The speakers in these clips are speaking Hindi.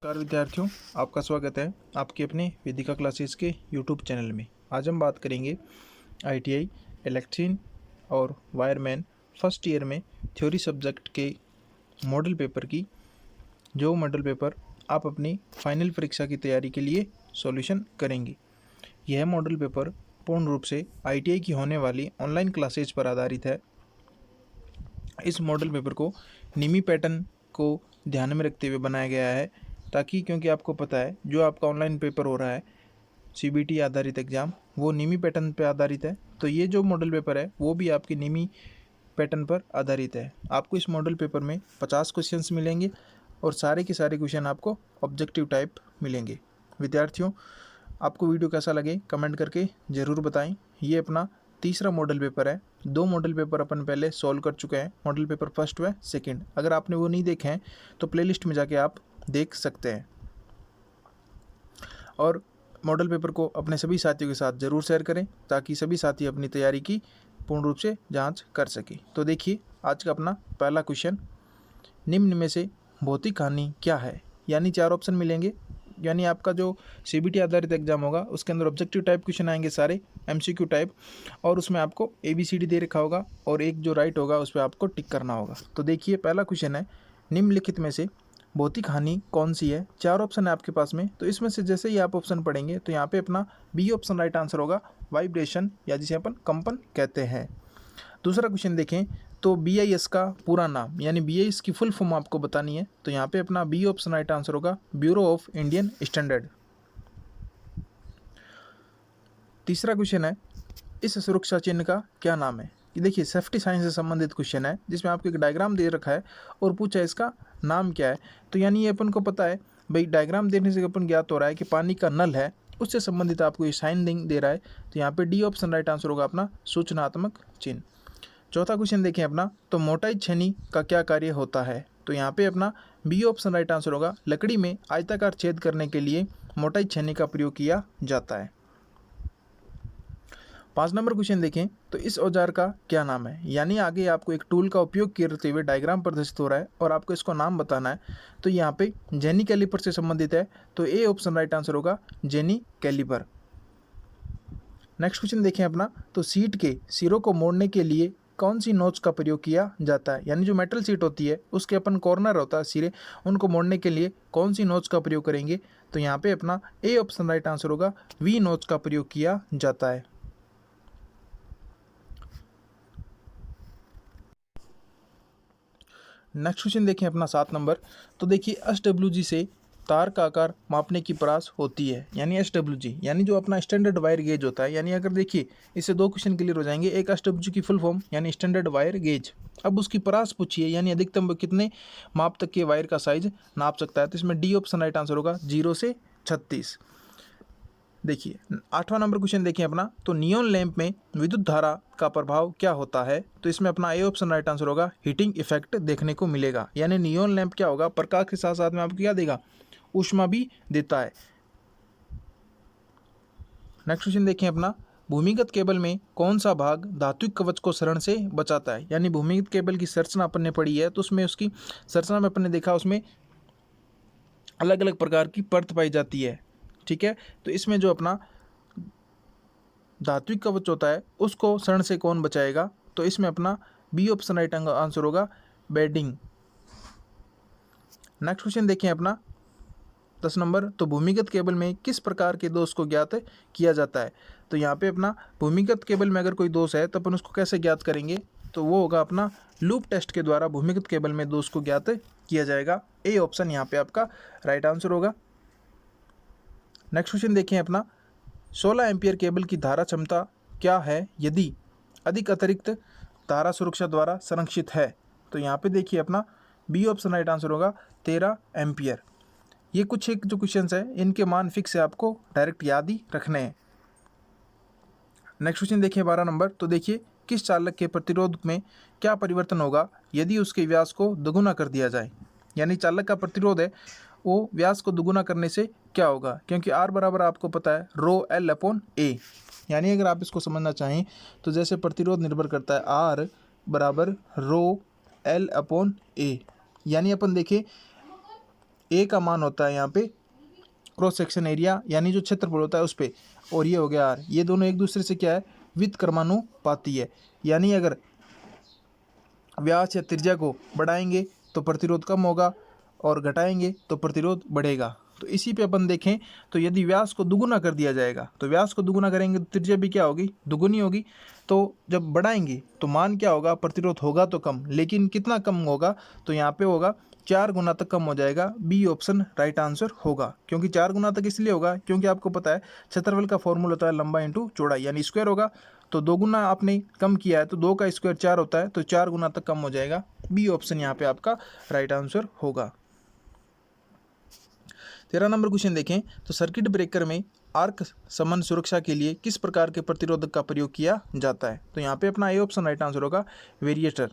नमस्कार विद्यार्थियों, आपका स्वागत है आपके अपने वेदिका क्लासेस के यूट्यूब चैनल में। आज हम बात करेंगे आईटीआई इलेक्ट्रीशियन और वायरमैन फर्स्ट ईयर में थ्योरी सब्जेक्ट के मॉडल पेपर की, जो मॉडल पेपर आप अपनी फाइनल परीक्षा की तैयारी के लिए सॉल्यूशन करेंगे। यह मॉडल पेपर पूर्ण रूप से आईटीआई की होने वाली ऑनलाइन क्लासेज पर आधारित है। इस मॉडल पेपर को निमी पैटर्न को ध्यान में रखते हुए बनाया गया है, ताकि क्योंकि आपको पता है जो आपका ऑनलाइन पेपर हो रहा है सीबीटी आधारित एग्ज़ाम, वो निमी पैटर्न पर आधारित है। तो ये जो मॉडल पेपर है वो भी आपकी निमी पैटर्न पर आधारित है। आपको इस मॉडल पेपर में 50 क्वेश्चंस मिलेंगे और सारे के सारे क्वेश्चन आपको ऑब्जेक्टिव टाइप मिलेंगे। विद्यार्थियों, आपको वीडियो कैसा लगे कमेंट करके ज़रूर बताएं। ये अपना तीसरा मॉडल पेपर है। 2 मॉडल पेपर अपन पहले सॉल्व कर चुके हैं, मॉडल पेपर फर्स्ट व सेकंड। अगर आपने वो नहीं देखे हैं तो प्लेलिस्ट में जाके आप देख सकते हैं। और मॉडल पेपर को अपने सभी साथियों के साथ ज़रूर शेयर करें, ताकि सभी साथी अपनी तैयारी की पूर्ण रूप से जांच कर सकें। तो देखिए आज का अपना पहला क्वेश्चन, निम्न में से भौतिक हानि क्या है। यानी 4 ऑप्शन मिलेंगे। यानी आपका जो सीबीटी आधारित एग्जाम होगा उसके अंदर ऑब्जेक्टिव टाइप क्वेश्चन आएंगे सारे, एमसीक्यू टाइप, और उसमें आपको ABCD दे रखा होगा और एक जो राइट होगा उस पर आपको टिक करना होगा। तो देखिए पहला क्वेश्चन है, निम्नलिखित में से भौतिक हानि कौन सी है। 4 ऑप्शन है आपके पास में, तो इसमें से जैसे ही आप ऑप्शन पढ़ेंगे तो यहाँ पे अपना बी ऑप्शन राइट आंसर होगा, वाइब्रेशन, या जिसे अपन कंपन कहते हैं। दूसरा क्वेश्चन देखें तो BIS का पूरा नाम, यानी BIS की फुल फॉर्म आपको बतानी है। तो यहाँ पे अपना बी ऑप्शन राइट आंसर होगा, ब्यूरो ऑफ इंडियन स्टैंडर्ड। तीसरा क्वेश्चन है, इस सुरक्षा चिन्ह का क्या नाम है। ये देखिए सेफ्टी साइंस से संबंधित क्वेश्चन है, जिसमें आपको एक डायग्राम दे रखा है और पूछा है इसका नाम क्या है। तो यानी ये अपन को पता है भाई, डायग्राम देखने से अपन ज्ञात हो रहा है कि पानी का नल है, उससे संबंधित आपको ये साइन दे रहा है। तो यहाँ पे डी ऑप्शन राइट आंसर होगा अपना, सूचनात्मक चिन्ह। चौथा क्वेश्चन देखें अपना, तो मोटाई छेनी का क्या कार्य होता है। तो यहाँ पे अपना बी ऑप्शन राइट आंसर होगा, लकड़ी में आयताकार छेद करने के लिए मोटाई छेनी का प्रयोग किया जाता है। 5 नंबर क्वेश्चन देखें तो इस औजार का क्या नाम है। यानी आगे आपको एक टूल का उपयोग करते हुए डायग्राम प्रदर्शित हो रहा है और आपको इसको नाम बताना है। तो यहाँ पे जेनी कैलिपर से संबंधित है, तो ए ऑप्शन राइट आंसर होगा, जेनी कैलिपर। नेक्स्ट क्वेश्चन देखें अपना, तो सीट के सिरों को मोड़ने के लिए कौन सी नोच का प्रयोग किया जाता है। यानी जो मेटल सीट होती है उसके अपन कॉर्नर होता है सिरे, उनको मोड़ने के लिए कौन सी नोच का प्रयोग करेंगे। तो यहाँ पे अपना ए ऑप्शन राइट आंसर होगा, वी नोच का प्रयोग किया जाता है। नेक्स्ट क्वेश्चन देखें अपना 7 नंबर, तो देखिए SWG से तार का आकार मापने की प्रयास होती है। यानी SWG यानी जो अपना स्टैंडर्ड वायर गेज होता है। यानी अगर देखिए इससे 2 क्वेश्चन क्लियर हो जाएंगे। एक SWG की फुल फॉर्म यानी स्टैंडर्ड वायर गेज, अब उसकी प्रयास पूछिए यानी अधिकतम वो कितने माप तक के वायर का साइज नाप सकता है। तो इसमें डी ऑप्शन राइट आंसर होगा, 0 से 36। देखिए 8वां नंबर क्वेश्चन देखिए अपना, तो नियॉन लैंप में विद्युत धारा का प्रभाव क्या होता है। तो इसमें अपना ए ऑप्शन राइट आंसर होगा, हीटिंग इफेक्ट देखने को मिलेगा। यानी नियॉन लैंप क्या होगा, प्रकाश के साथ साथ में आपको क्या देगा, ऊष्मा भी देता है। नेक्स्ट क्वेश्चन देखें अपना, भूमिगत केबल में कौन सा भाग धात्विक कवच को शरण से बचाता है। यानी भूमिगत केबल की संरचना अपन ने पढ़ी है, तो उसमें उसकी संरचना में अपन ने देखा उसमें अलग अलग प्रकार की परत पाई जाती है। ठीक है, तो इसमें जो अपना धात्विक कवच होता है उसको शरण से कौन बचाएगा। तो इसमें अपना बी ऑप्शन राइट आंसर होगा, बेडिंग। नेक्स्ट क्वेश्चन देखें अपना 10 नंबर, तो भूमिगत केबल में किस प्रकार के दोष को ज्ञात किया जाता है। तो यहाँ पे अपना भूमिगत केबल में अगर कोई दोष है तो अपन उसको कैसे ज्ञात करेंगे। तो वो होगा अपना लूप टेस्ट के द्वारा भूमिगत केबल में दोष को ज्ञात किया जाएगा। ए ऑप्शन यहाँ पे आपका राइट आंसर होगा। नेक्स्ट क्वेश्चन देखें अपना, 16 एम्पियर केबल की धारा क्षमता क्या है यदि अधिक अतिरिक्त धारा सुरक्षा द्वारा संरक्षित है। तो यहाँ पे देखिए अपना बी ऑप्शन राइट आंसर होगा, 13 एम्पियर। ये कुछ एक जो क्वेश्चन है इनके मान फिक्स है, आपको डायरेक्ट याद ही रखने हैं। नेक्स्ट क्वेश्चन देखिए 12 नंबर, तो देखिए किस चालक के प्रतिरोध में क्या परिवर्तन होगा यदि उसके व्यास को दोगुना कर दिया जाए। यानी चालक का प्रतिरोध है वो व्यास को दोगुना करने से क्या होगा, क्योंकि R बराबर आपको पता है रो L/A। यानी अगर आप इसको समझना चाहें तो जैसे प्रतिरोध निर्भर करता है R बराबर रो L/A। यानी अपन देखें ए का मान होता है यहाँ पे क्रॉस सेक्शन एरिया यानी जो क्षेत्रफल होता है उस पर, और ये हो गया आर। ये दोनों एक दूसरे से क्या है, व्युत्क्रमानुपाती है। यानी अगर व्यास या त्रिज्या को बढ़ाएंगे तो प्रतिरोध कम होगा और घटाएंगे तो प्रतिरोध बढ़ेगा। तो इसी पे अपन देखें तो यदि व्यास को दुगुना कर दिया जाएगा तो व्यास को दुगुना करेंगे तो त्रिज्या भी क्या होगी, दुगुनी होगी। तो जब बढ़ाएंगे तो मान क्या होगा, प्रतिरोध होगा तो कम, लेकिन कितना कम होगा, तो यहाँ पे होगा 4 गुना तक कम हो जाएगा। बी ऑप्शन राइट आंसर होगा। क्योंकि 4 गुना तक इसलिए होगा क्योंकि आपको पता है क्षेत्रफल का फॉर्मूला होता है लंबा इंटू चौड़ाई यानी स्क्वायर होगा। तो 2 गुना आपने कम किया है तो 2 का स्क्वायर 4 होता है, तो 4 गुना तक कम हो जाएगा। बी ऑप्शन यहाँ पे आपका राइट आंसर होगा। 13 नंबर क्वेश्चन देखें तो सर्किट ब्रेकर में आर्क समन सुरक्षा के लिए किस प्रकार के प्रतिरोधक का प्रयोग किया जाता है। तो यहाँ पे अपना ए ऑप्शन राइट आंसर होगा, वेरिएटर।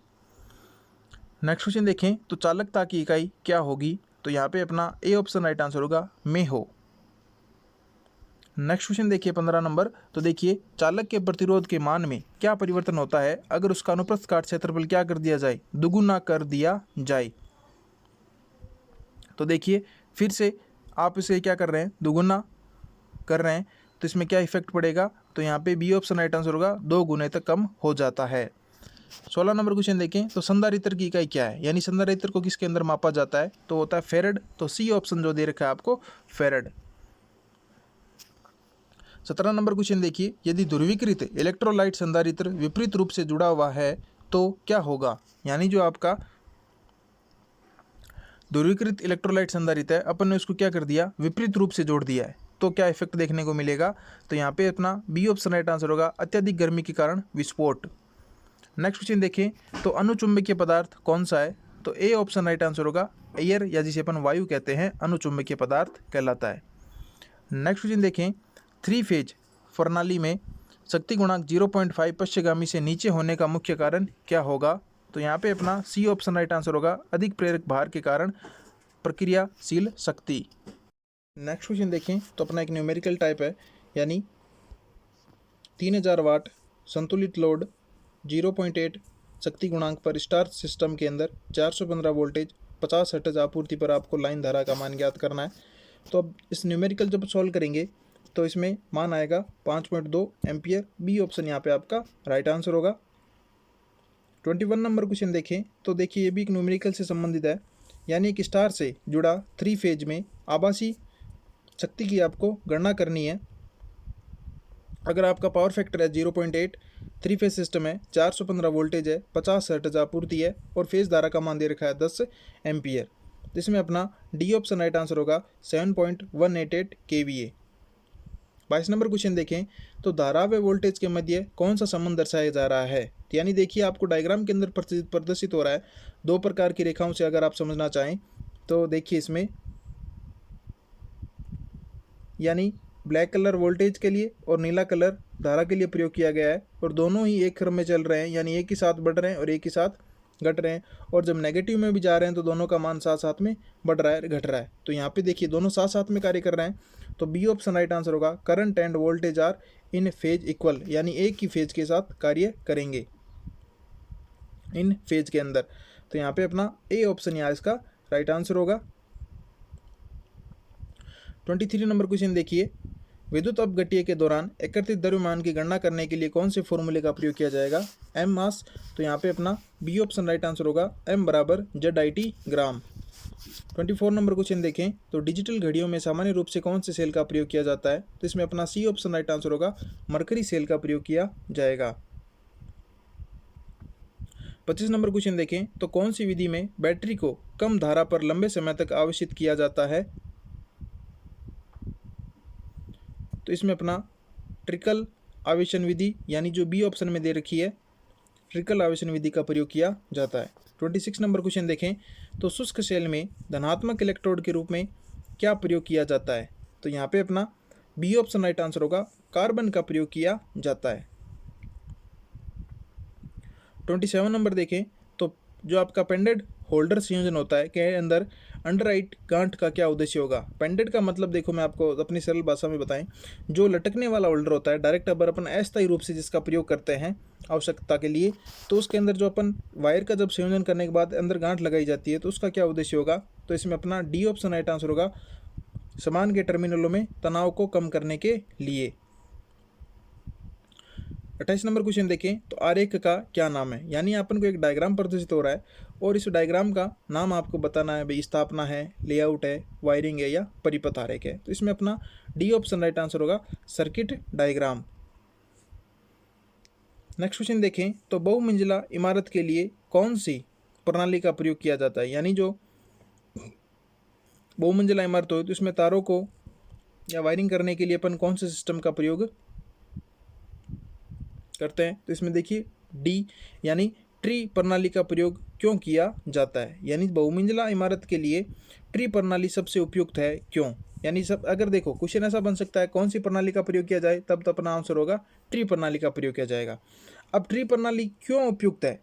नेक्स्ट क्वेश्चन देखें तो चालकता की इकाई क्या होगी। तो यहाँ पे अपना ए ऑप्शन राइट आंसर होगा, में हो। नेक्स्ट क्वेश्चन देखिए 15 नंबर। तो देखिए चालक के प्रतिरोध के मान में क्या परिवर्तन होता है अगर उसका अनुप्रस्थ काट क्षेत्रफल क्या कर दिया जाए, दुगुना कर दिया जाए। तो देखिए फिर से आप इसे क्या कर रहे हैं, दुगुना कर रहे हैं, तो इसमें क्या इफेक्ट पड़ेगा। तो यहाँ पे बी ऑप्शन राइट आंसर होगा, 2 गुने तक कम हो जाता है। 16 नंबर क्वेश्चन देखें तो संधारित्र की इकाई क्या है, यानी संधारित्र को किसके अंदर मापा जाता है। तो होता है फेरेड। तो सी ऑप्शन जो दे रखा है आपको, फेरेड। 17 नंबर क्वेश्चन देखिए, यदि ध्रुवीकृत इलेक्ट्रोलाइट संधारित्र विपरीत रूप से जुड़ा हुआ है तो क्या होगा। यानी जो आपका ध्रुवीकृत इलेक्ट्रोलाइट संधारित्र है, अपन ने उसको क्या कर दिया, विपरीत रूप से जोड़ दिया है, तो क्या इफेक्ट देखने को मिलेगा। तो यहाँ पे अपना बी ऑप्शन राइट आंसर होगा, अत्यधिक गर्मी के कारण विस्फोट। नेक्स्ट क्वेश्चन देखें तो अनुचुंबकीय पदार्थ कौन सा है। तो ए ऑप्शन राइट आंसर होगा, एयर, या जिसे अपन वायु कहते हैं, अनुचुंबकीय पदार्थ कहलाता है। नेक्स्ट क्वेश्चन देखें 3 फेज प्रणाली में शक्ति गुणांक 0.5 पश्चिमगामी से नीचे होने का मुख्य कारण क्या होगा। तो यहाँ पे अपना सी ऑप्शन राइट आंसर होगा, अधिक प्रेरक भार के कारण प्रक्रियाशील शक्ति। नेक्स्ट क्वेश्चन देखें तो अपना एक न्यूमेरिकल टाइप है, यानी 3000 वाट संतुलित लोड 0.8 शक्ति गुणांक पर स्टार सिस्टम के अंदर 415 वोल्टेज 50 हर्ट्ज आपूर्ति पर आपको लाइन धारा का मान ज्ञात करना है। तो अब इस न्यूमेरिकल जब सॉल्व करेंगे तो इसमें मान आएगा 5.2 एम्पियर। बी ऑप्शन यहाँ पे आपका राइट आंसर होगा। 21 नंबर क्वेश्चन देखें तो देखिए ये भी एक न्यूमेरिकल से संबंधित है, यानी एक स्टार से जुड़ा 3 फेज में आभासी शक्ति की आपको गणना करनी है। अगर आपका पावर फैक्टर है 0.8, 3 फेज सिस्टम है, 415 वोल्टेज है, 50 हर्ट्ज आपूर्ति है और फेज धारा का मान दे रखा है 10 एम्पियर। जिसमें अपना डी ऑप्शन राइट आंसर होगा, 7.188 kVA। 22 नंबर क्वेश्चन देखें तो धारा व वोल्टेज के मध्य कौन सा संबंध दर्शाया जा रहा है। यानी देखिए आपको डायग्राम के अंदर प्रदर्शित हो रहा है 2 प्रकार की रेखाओं से, अगर आप समझना चाहें तो देखिए इसमें, यानी ब्लैक कलर वोल्टेज के लिए और नीला कलर धारा के लिए प्रयोग किया गया है, और दोनों ही एक क्रम में चल रहे हैं, यानी एक ही साथ बढ़ रहे हैं और एक ही साथ घट रहे हैं। और जब नेगेटिव में भी जा रहे हैं तो दोनों का मान साथ साथ में बढ़ रहा है, घट रहा है। तो यहाँ पे देखिए दोनों साथ साथ में कार्य कर रहे हैं। तो बी ऑप्शन राइट आंसर होगा, current and voltage are in phase equal, यानी एक ही फेज के साथ कार्य करेंगे इन फेज के अंदर। तो यहाँ पे अपना ए ऑप्शन यहाँ इसका राइट आंसर होगा। 23 नंबर क्वेश्चन देखिए, विद्युत अपघट्य के दौरान एकत्रित द्रव्यमान की गणना करने के लिए कौन से फॉर्मूले का प्रयोग किया जाएगा, एम मास। तो यहाँ पे अपना बी ऑप्शन राइट आंसर होगा, एम बराबर ZIT ग्राम। 24 नंबर क्वेश्चन देखें तो डिजिटल घड़ियों में सामान्य रूप से कौन से सेल का प्रयोग किया जाता है। तो इसमें अपना सी ऑप्शन राइट आंसर होगा, मरकरी सेल का प्रयोग किया जाएगा। 25 नंबर क्वेश्चन देखें तो कौन सी विधि में बैटरी को कम धारा पर लंबे समय तक आवेशित किया जाता है। तो इसमें अपना ट्रिकल आवेशन विधि, यानी जो बी ऑप्शन में दे रखी है, ट्रिकल आवेशन विधि का प्रयोग किया जाता है। 26 नंबर क्वेश्चन देखें तो शुष्क सेल में धनात्मक इलेक्ट्रोड के रूप में क्या प्रयोग किया जाता है। तो यहाँ पे अपना बी ऑप्शन राइट आंसर होगा, कार्बन का प्रयोग किया जाता है। 27 नंबर देखें तो जो आपका पेंडेड होल्डर संयोजन होता है के अंदर अंडरराइट गांठ का क्या उद्देश्य होगा। पेंडेड का मतलब देखो मैं आपको अपनी सरल भाषा में बताएं, जो लटकने वाला होल्डर होता है डायरेक्ट अबर अपन अस्थायी रूप से जिसका प्रयोग करते हैं आवश्यकता के लिए, तो उसके अंदर जो अपन वायर का जब संयोजन करने के बाद अंदर गांठ लगाई जाती है तो उसका क्या उद्देश्य होगा, तो इसमें अपना डी ऑप्शन राइट आंसर होगा, सामान के टर्मिनलों में तनाव को कम करने के लिए। 28 नंबर क्वेश्चन देखें तो आरेख का क्या नाम है, यानी अपन को एक डायग्राम प्रदर्शित हो रहा है और इस डायग्राम का नाम आपको बताना है, भाई स्थापना है, लेआउट है, वायरिंग है या परिपथ आरेख है। तो इसमें अपना डी ऑप्शन राइट आंसर होगा, सर्किट डायग्राम। नेक्स्ट क्वेश्चन देखें तो बहुमंजिला इमारत के लिए कौन सी प्रणाली का प्रयोग किया जाता है, यानी जो बहुमंजिला इमारत हो तो इसमें तारों को या वायरिंग करने के लिए अपन कौन से सिस्टम का प्रयोग करते हैं। तो इसमें देखिए डी यानी ट्री प्रणाली का प्रयोग क्यों किया जाता है, यानी बहुमंजिला इमारत के लिए ट्री प्रणाली सबसे उपयुक्त है क्यों, यानी सब अगर देखो क्वेश्चन ऐसा बन सकता है कौन सी प्रणाली का प्रयोग किया जाए, तब तो अपना आंसर होगा ट्री प्रणाली का प्रयोग किया जाएगा। अब ट्री प्रणाली क्यों उपयुक्त है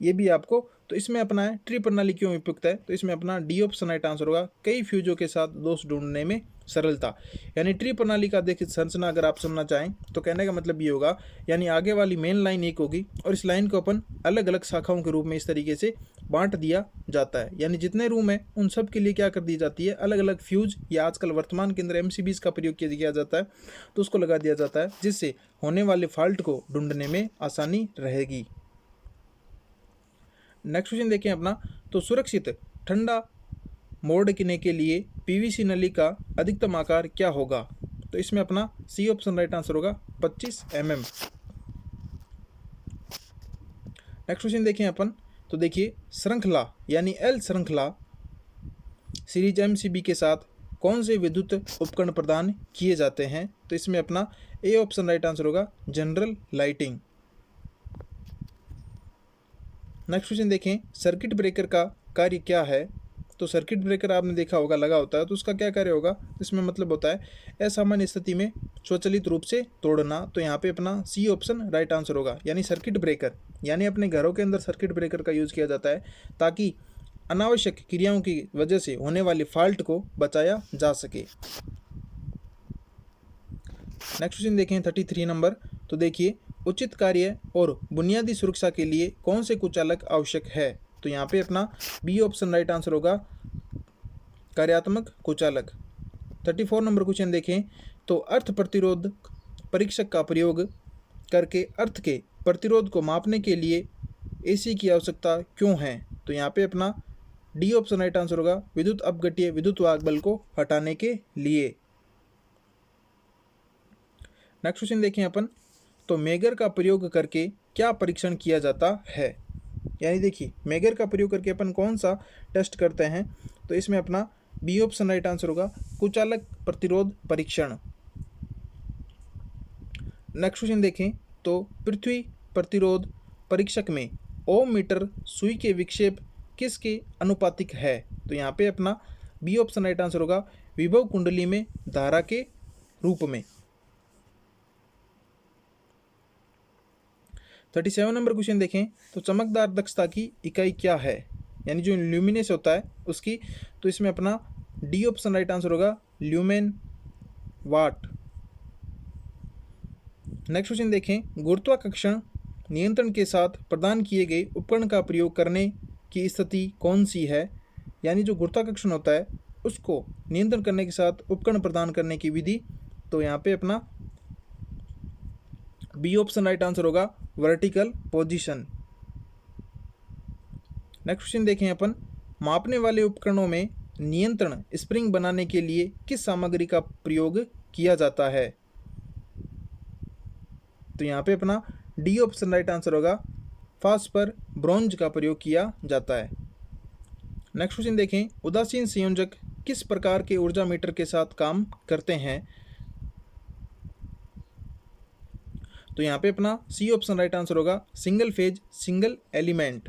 ये भी आपको, तो इसमें अपना है ट्री प्रणाली क्यों उपयुक्त है, तो इसमें अपना डी ऑप्शन राइट आंसर होगा, कई फ्यूजों के साथ दोष ढूंढने में सरलता। यानी ट्री प्रणाली का देखिए संरचना अगर आप सुनना चाहें तो कहने का मतलब ये होगा, यानी आगे वाली मेन लाइन एक होगी और इस लाइन को अपन अलग अलग शाखाओं के रूप में इस तरीके से बांट दिया जाता है, यानी जितने रूम है उन सब के लिए क्या कर दी जाती है, अलग अलग फ्यूज या आजकल वर्तमान के अंदर MCBs का प्रयोग किया जाता है, तो उसको लगा दिया जाता है जिससे होने वाले फॉल्ट को ढूंढने में आसानी रहेगी। नेक्स्ट क्वेश्चन देखें अपना, तो सुरक्षित ठंडा मोड़ने के लिए PVC नली का अधिकतम आकार क्या होगा, तो इसमें अपना सी ऑप्शन राइट आंसर होगा 25 mm। नेक्स्ट क्वेश्चन देखें अपन, तो देखिए श्रृंखला यानी L श्रृंखला सीरीज MCB के साथ कौन से विद्युत उपकरण प्रदान किए जाते हैं, तो इसमें अपना ए ऑप्शन राइट आंसर होगा, जनरल लाइटिंग। नेक्स्ट क्वेश्चन देखें, सर्किट ब्रेकर का कार्य क्या है, तो सर्किट ब्रेकर आपने देखा होगा लगा होता है, तो उसका क्या कार्य होगा, इसमें मतलब होता है असामान्य स्थिति में स्वचालित रूप से तोड़ना, तो यहाँ पे अपना सी ऑप्शन राइट आंसर होगा, यानी सर्किट ब्रेकर यानी अपने घरों के अंदर सर्किट ब्रेकर का यूज़ किया जाता है ताकि अनावश्यक क्रियाओं की वजह से होने वाली फॉल्ट को बचाया जा सके। नेक्स्ट क्वेश्चन देखें 33 नंबर, तो देखिए उचित कार्य और बुनियादी सुरक्षा के लिए कौन से कुचालक आवश्यक है, तो यहाँ पे अपना बी ऑप्शन राइट आंसर होगा, कार्यात्मक कुचालक। 34 नंबर क्वेश्चन देखें, तो अर्थ प्रतिरोध परीक्षक का प्रयोग करके अर्थ के प्रतिरोध को मापने के लिए AC की आवश्यकता क्यों है, तो यहाँ पे अपना डी ऑप्शन राइट आंसर होगा, विद्युत अपघट्य विद्युत वाहक बल को हटाने के लिए। नेक्स्ट क्वेश्चन देखें अपन, तो मेगर का प्रयोग करके क्या परीक्षण किया जाता है, यानी देखिए मेगर का प्रयोग करके अपन कौन सा टेस्ट करते हैं, तो इसमें अपना बी ऑप्शन राइट आंसर होगा, कुचालक प्रतिरोध परीक्षण। नेक्स्ट क्वेश्चन देखें, तो पृथ्वी प्रतिरोध परीक्षक में ओम मीटर सुई के विक्षेप किसके अनुपातिक है, तो यहाँ पे अपना बी ऑप्शन राइट आंसर होगा, विभव कुंडली में धारा के रूप में। 37 नंबर क्वेश्चन देखें, तो चमकदार दक्षता की इकाई क्या है, यानी जो ल्यूमिनेस होता है उसकी, तो इसमें अपना डी ऑप्शन राइट आंसर होगा, ल्यूमेन वाट। नेक्स्ट क्वेश्चन देखें, गुरुत्वाकर्षण नियंत्रण के साथ प्रदान किए गए उपकरण का प्रयोग करने की स्थिति कौन सी है, यानी जो गुरुत्वाकर्षण होता है उसको नियंत्रण करने के साथ उपकरण प्रदान करने की विधि, तो यहाँ पे अपना बी ऑप्शन राइट आंसर होगा, वर्टिकल पोजीशन। नेक्स्ट क्वेश्चन देखें अपन, मापने वाले उपकरणों में नियंत्रण स्प्रिंग बनाने के लिए किस सामग्री का प्रयोग किया जाता है, तो यहाँ पे अपना डी ऑप्शन राइट आंसर होगा, फास्फर ब्रोंज का प्रयोग किया जाता है। नेक्स्ट क्वेश्चन देखें, उदासीन संयोजक किस प्रकार के ऊर्जा मीटर के साथ काम करते हैं, तो यहाँ पे अपना सी ऑप्शन राइट आंसर होगा, single phase single element.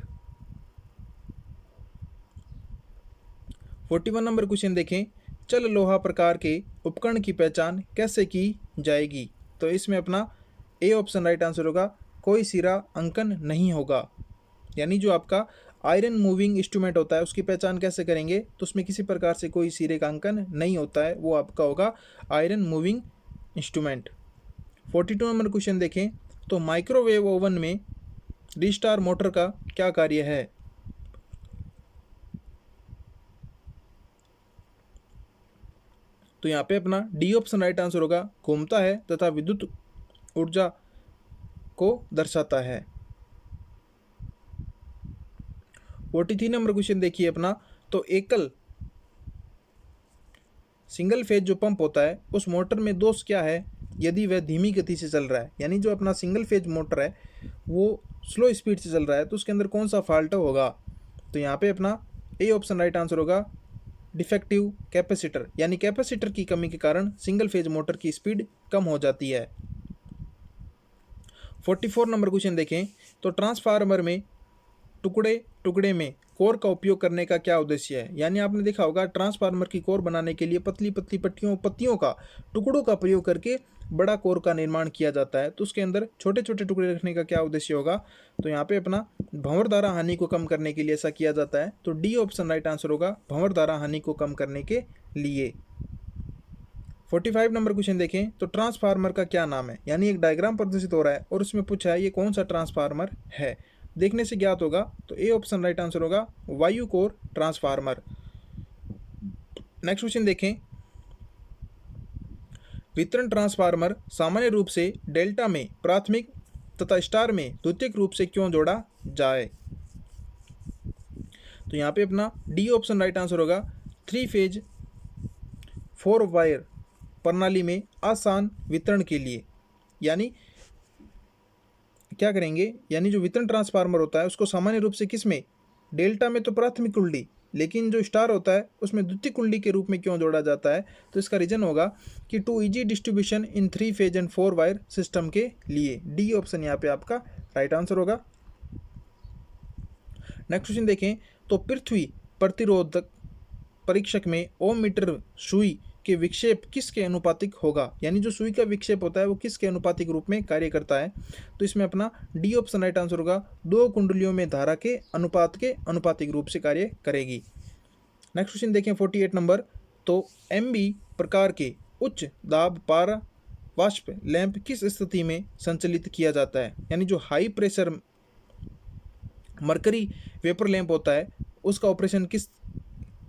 41 number question देखें, चल लोहा प्रकार के उपकरण की पहचान कैसे की जाएगी, तो इसमें अपना ए ऑप्शन राइट आंसर होगा, कोई सिरा अंकन नहीं होगा, यानी जो आपका आयरन मूविंग इंस्ट्रूमेंट होता है उसकी पहचान कैसे करेंगे, तो उसमें किसी प्रकार से कोई सिरे का अंकन नहीं होता है, वो आपका होगा iron moving instrument. 42 number question देखें, तो माइक्रोवेव ओवन में रीस्टार मोटर का क्या कार्य है, तो यहाँ पे अपना डी ऑप्शन राइट आंसर होगा, घूमता है तथा विद्युत ऊर्जा को दर्शाता है। 43 नंबर क्वेश्चन देखिए अपना, तो एकल सिंगल फेज जो पंप होता है उस मोटर में दोष क्या है यदि वह धीमी गति से चल रहा है। यानी जो अपना सिंगल फेज मोटर है वो स्लो स्पीड से चल रहा है तो उसके अंदर कौन सा फॉल्ट होगा। तो यहाँ पे अपना ए ऑप्शन राइट आंसर होगा, डिफेक्टिव कैपेसिटर, यानी कैपेसिटर की कमी के कारण सिंगल फेज मोटर की स्पीड कम हो जाती है। 44 नंबर क्वेश्चन देखें, तो ट्रांसफार्मर में टुकड़े टुकड़े में कोर का उपयोग करने का क्या उद्देश्य है। यानी आपने देखा होगा ट्रांसफार्मर की कोर बनाने के लिए पतली पतली पत्तियों का टुकड़ों का प्रयोग करके बड़ा कोर का निर्माण किया जाता है। तो उसके अंदर छोटे छोटे टुकड़े रखने का क्या उद्देश्य होगा। तो यहाँ पे अपना भंवर धारा हानि को कम करने के लिए ऐसा किया जाता है। तो डी ऑप्शन राइट आंसर होगा, भंवर धारा हानि को कम करने के लिए। 45 नंबर क्वेश्चन देखें, तो ट्रांसफार्मर का क्या नाम है। यानी एक डायग्राम प्रदर्शित हो रहा है और उसमें पूछा है ये कौन सा ट्रांसफार्मर है, देखने से ज्ञात होगा। तो ए ऑप्शन राइट आंसर होगा, वायु कोर ट्रांसफार्मर। नेक्स्ट क्वेश्चन देखें, वितरण ट्रांसफार्मर सामान्य रूप से डेल्टा में प्राथमिक तथा स्टार में द्वितीयक रूप से क्यों जोड़ा जाए। तो यहाँ पे अपना डी ऑप्शन राइट आंसर होगा, 3 फेज 4 वायर प्रणाली में आसान वितरण के लिए। यानी क्या करेंगे, यानी जो वितरण ट्रांसफार्मर होता है उसको सामान्य रूप से किस में, डेल्टा में तो प्राथमिक कुंडली, लेकिन जो स्टार होता है उसमें द्वितीय कुंडली के रूप में क्यों जोड़ा जाता है। तो इसका रीजन होगा कि to easy distribution in 3 phase and 4 wire system के लिए। डी ऑप्शन यहाँ पे आपका राइट आंसर होगा। नेक्स्ट क्वेश्चन देखें, तो पृथ्वी प्रतिरोधक परीक्षक में ओम मीटर सुई के विक्षेप किसके अनुपातिक होगा। यानी जो सुई का विक्षेप होता है वो किसके अनुपातिक रूप में कार्य करता है। तो इसमें अपना डी ऑप्शन राइट आंसर होगा, 2 कुंडलियों में धारा के अनुपातिक रूप से कार्य करेगी। नेक्स्ट क्वेश्चन देखें 48 नंबर, तो एमबी प्रकार के उच्च दाब पारा वाष्प लैंप किस स्थिति में संचालित किया जाता है। यानी जो high pressure mercury vapour lamp होता है उसका ऑपरेशन किस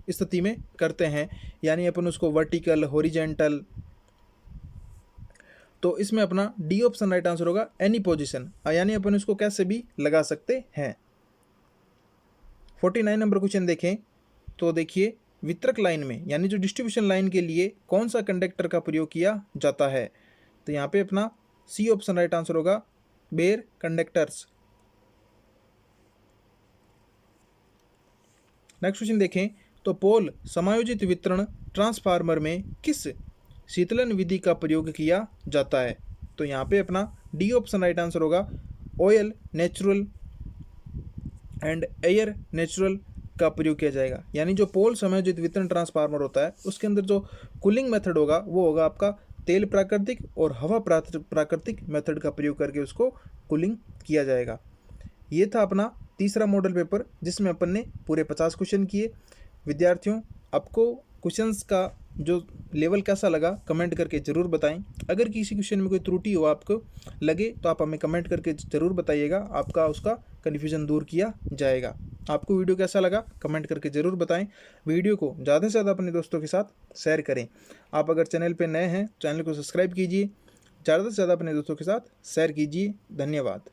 स्थिति में करते हैं। यानी अपन उसको वर्टिकल, हॉरिजेंटल। तो इसमें अपना डी ऑप्शन राइट आंसर होगा, एनी पोजीशन, यानी अपन उसको कैसे भी लगा सकते हैं। 49 नंबर क्वेश्चन देखें, तो देखिए वितरक लाइन में यानी जो डिस्ट्रीब्यूशन लाइन के लिए कौन सा कंडक्टर का प्रयोग किया जाता है। तो यहाँ पे अपना सी ऑप्शन राइट आंसर होगा, बेयर कंडक्टर्स। नेक्स्ट क्वेश्चन देखें, तो पोल समायोजित वितरण ट्रांसफार्मर में किस शीतलन विधि का प्रयोग किया जाता है। तो यहाँ पे अपना डी ऑप्शन राइट आंसर होगा, oil natural and air natural का प्रयोग किया जाएगा। यानी जो पोल समायोजित वितरण ट्रांसफार्मर होता है उसके अंदर जो कूलिंग मेथड होगा वो होगा आपका तेल प्राकृतिक और हवा प्राकृतिक मेथड का प्रयोग करके उसको कूलिंग किया जाएगा। ये था अपना तीसरा मॉडल पेपर जिसमें अपन ने पूरे 50 क्वेश्चन किए। विद्यार्थियों, आपको क्वेश्चंस का जो लेवल कैसा लगा कमेंट करके ज़रूर बताएं। अगर किसी क्वेश्चन में कोई त्रुटि हो आपको लगे तो आप हमें कमेंट करके ज़रूर बताइएगा, आपका उसका कन्फ्यूज़न दूर किया जाएगा। आपको वीडियो कैसा लगा कमेंट करके ज़रूर बताएं। वीडियो को ज़्यादा से ज़्यादा अपने दोस्तों के साथ शेयर करें। आप अगर चैनल पर नए हैं चैनल को सब्सक्राइब कीजिए, ज़्यादा से ज़्यादा अपने दोस्तों के साथ शेयर कीजिए। धन्यवाद।